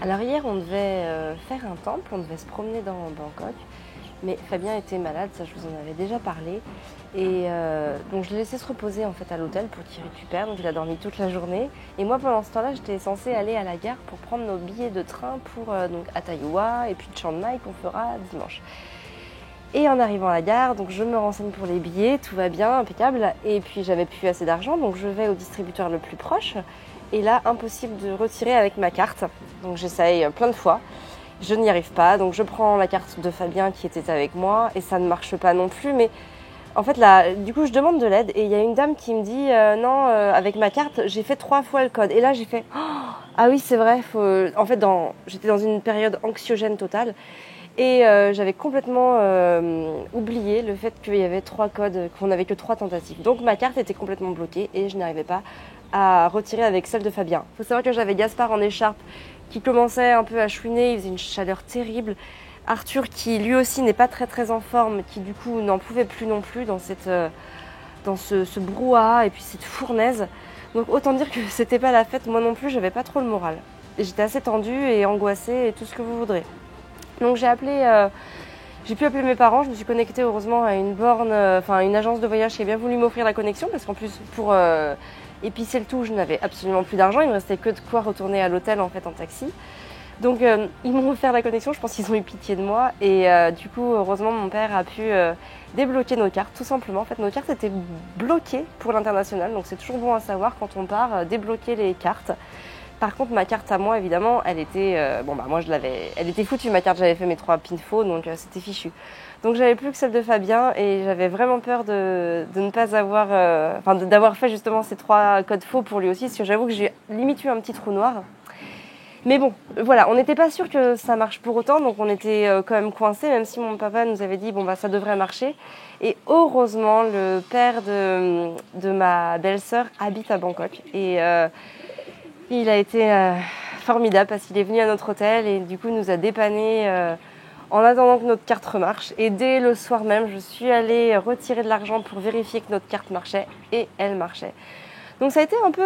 Alors hier, on devait faire un temple, on devait se promener dans Bangkok, mais Fabien était malade, ça je vous en avais déjà parlé. Et donc je l'ai laissé se reposer en fait à l'hôtel pour qu'il récupère, donc il a dormi toute la journée. Et moi pendant ce temps-là, j'étais censée aller à la gare pour prendre nos billets de train pour donc à Taïwan et puis de Chiang Mai qu'on fera dimanche. Et en arrivant à la gare, donc je me renseigne pour les billets, tout va bien, impeccable. Et puis j'avais plus assez d'argent, donc je vais au distributeur le plus proche. Et là, impossible de retirer avec ma carte. Donc j'essaye plein de fois. Je n'y arrive pas, donc je prends la carte de Fabien qui était avec moi et ça ne marche pas non plus. Mais en fait là, du coup, je demande de l'aide et il y a une dame qui me dit non, avec ma carte, j'ai fait 3 fois le code. Et là, j'ai fait ah oui, c'est vrai. En fait, j'étais dans une période anxiogène totale. Et j'avais complètement oublié le fait qu'il y avait 3 codes, qu'on n'avait que 3 tentatives. Donc ma carte était complètement bloquée et je n'arrivais pas à retirer avec celle de Fabien. Il faut savoir que j'avais Gaspard en écharpe qui commençait un peu à chouiner, il faisait une chaleur terrible. Arthur qui lui aussi n'est pas très en forme, qui du coup n'en pouvait plus non plus dans ce brouhaha et puis cette fournaise. Donc autant dire que c'était pas la fête, moi non plus j'avais pas trop le moral. Et j'étais assez tendue et angoissée et tout ce que vous voudrez. Donc j'ai pu appeler mes parents, je me suis connectée heureusement à une borne, une agence de voyage qui a bien voulu m'offrir la connexion parce qu'en plus pour épicer le tout, je n'avais absolument plus d'argent, il me restait que de quoi retourner à l'hôtel en fait en taxi. Donc ils m'ont offert la connexion, je pense qu'ils ont eu pitié de moi et du coup heureusement mon père a pu débloquer nos cartes tout simplement. En fait nos cartes étaient bloquées pour l'international, donc c'est toujours bon à savoir quand on part, débloquer les cartes. Par contre, ma carte à moi, évidemment, elle était, elle était foutue ma carte. J'avais fait mes 3 pins faux, donc c'était fichu. Donc j'avais plus que celle de Fabien et j'avais vraiment peur de ne pas avoir, d'avoir fait justement ces 3 codes faux pour lui aussi, parce que j'avoue que j'ai limite eu un petit trou noir. Mais bon, voilà, on n'était pas sûr que ça marche pour autant, donc on était quand même coincés, même si mon papa nous avait dit bon bah ça devrait marcher. Et heureusement, le père de ma belle-sœur habite à Bangkok et il a été formidable parce qu'il est venu à notre hôtel et du coup nous a dépanné en attendant que notre carte remarche. Et dès le soir même, je suis allée retirer de l'argent pour vérifier que notre carte marchait et elle marchait. Donc ça a été un peu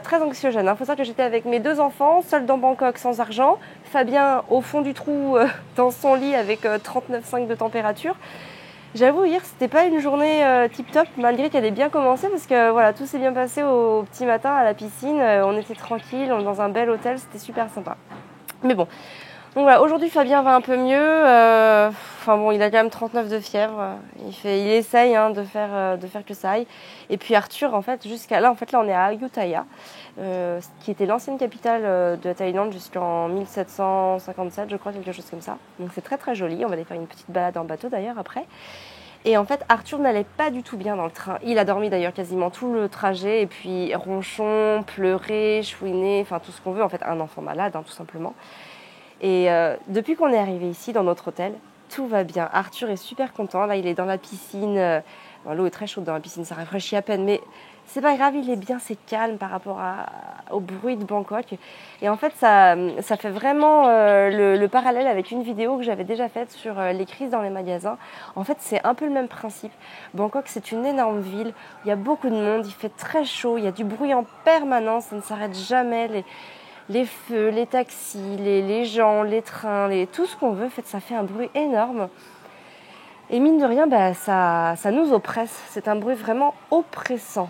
très anxiogène. Il faut savoir que j'étais avec mes 2 enfants, seule dans Bangkok sans argent. Fabien au fond du trou dans son lit avec 39,5 de température. J'avoue, hier, c'était pas une journée tip-top, malgré qu'elle ait bien commencé, parce que voilà, tout s'est bien passé au petit matin à la piscine. On était tranquille, on est dans un bel hôtel, c'était super sympa. Mais bon, donc voilà, aujourd'hui Fabien va un peu mieux. Il a quand même 39 de fièvre. Il essaye de faire que ça aille. Et puis Arthur, en fait, jusqu'à là, on est à Ayutthaya, qui était l'ancienne capitale de la Thaïlande jusqu'en 1757, je crois, quelque chose comme ça. Donc c'est très joli. On va aller faire une petite balade en bateau d'ailleurs après. Et en fait, Arthur n'allait pas du tout bien dans le train. Il a dormi d'ailleurs quasiment tout le trajet. Et puis ronchon, pleurer, chouiner, enfin tout ce qu'on veut. En fait, un enfant malade, tout simplement. Et depuis qu'on est arrivé ici dans notre hôtel, tout va bien. Arthur est super content. Là, il est dans la piscine. L'eau est très chaude dans la piscine, ça rafraîchit à peine. Mais c'est pas grave, il est bien, c'est calme par rapport au bruit de Bangkok. Et en fait, ça fait vraiment le parallèle avec une vidéo que j'avais déjà faite sur les crises dans les magasins. En fait, c'est un peu le même principe. Bangkok, c'est une énorme ville. Il y a beaucoup de monde, il fait très chaud, il y a du bruit en permanence, ça ne s'arrête jamais. Les feux, les taxis, les gens, les trains, tout ce qu'on veut, en fait, ça fait un bruit énorme. Et mine de rien, ça nous oppresse. C'est un bruit vraiment oppressant.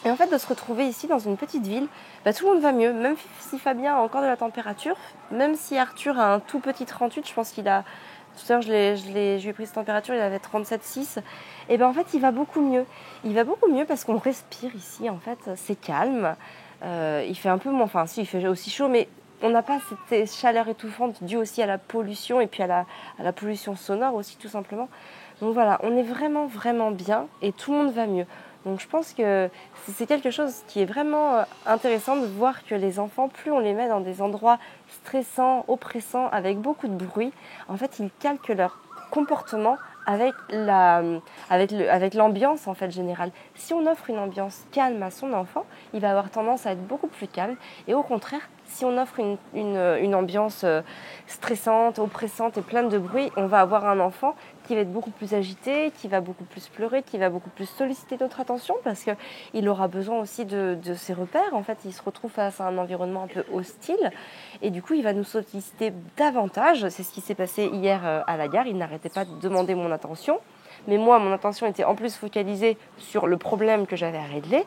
Et en fait, de se retrouver ici dans une petite ville, tout le monde va mieux. Même si Fabien a encore de la température, même si Arthur a un tout petit 38, je pense qu'il a... Tout à l'heure, je lui ai pris sa température, il avait 37,6. Et en fait, il va beaucoup mieux. Il va beaucoup mieux parce qu'on respire ici, en fait. C'est calme. Il fait un peu moins... il fait aussi chaud, mais on n'a pas cette chaleur étouffante due aussi à la pollution et puis à la pollution sonore aussi, tout simplement. Donc voilà, on est vraiment bien et tout le monde va mieux. Donc je pense que c'est quelque chose qui est vraiment intéressant de voir que les enfants, plus on les met dans des endroits stressants, oppressants, avec beaucoup de bruit, en fait, ils calquent leur comportement avec l'ambiance en fait générale. Si on offre une ambiance calme à son enfant, il va avoir tendance à être beaucoup plus calme et au contraire Si on offre une ambiance stressante, oppressante et pleine de bruit, on va avoir un enfant qui va être beaucoup plus agité, qui va beaucoup plus pleurer, qui va beaucoup plus solliciter notre attention parce qu'il aura besoin aussi de ses repères. En fait, il se retrouve face à un environnement un peu hostile et du coup, il va nous solliciter davantage. C'est ce qui s'est passé hier à la gare. Il n'arrêtait pas de demander mon attention. Mais moi, mon attention était en plus focalisée sur le problème que j'avais à régler.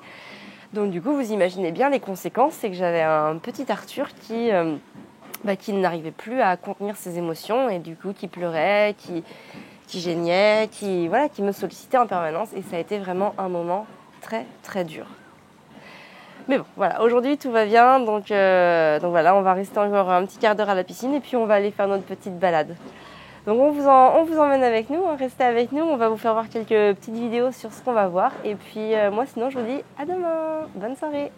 Donc du coup, vous imaginez bien les conséquences, c'est que j'avais un petit Arthur qui n'arrivait plus à contenir ses émotions et du coup qui pleurait, qui geignait, qui me sollicitait en permanence et ça a été vraiment un moment très très dur. Mais bon, voilà, aujourd'hui tout va bien, donc voilà, on va rester encore un petit quart d'heure à la piscine et puis on va aller faire notre petite balade. Donc on vous emmène avec nous, restez avec nous, on va vous faire voir quelques petites vidéos sur ce qu'on va voir. Et puis moi sinon je vous dis à demain, bonne soirée.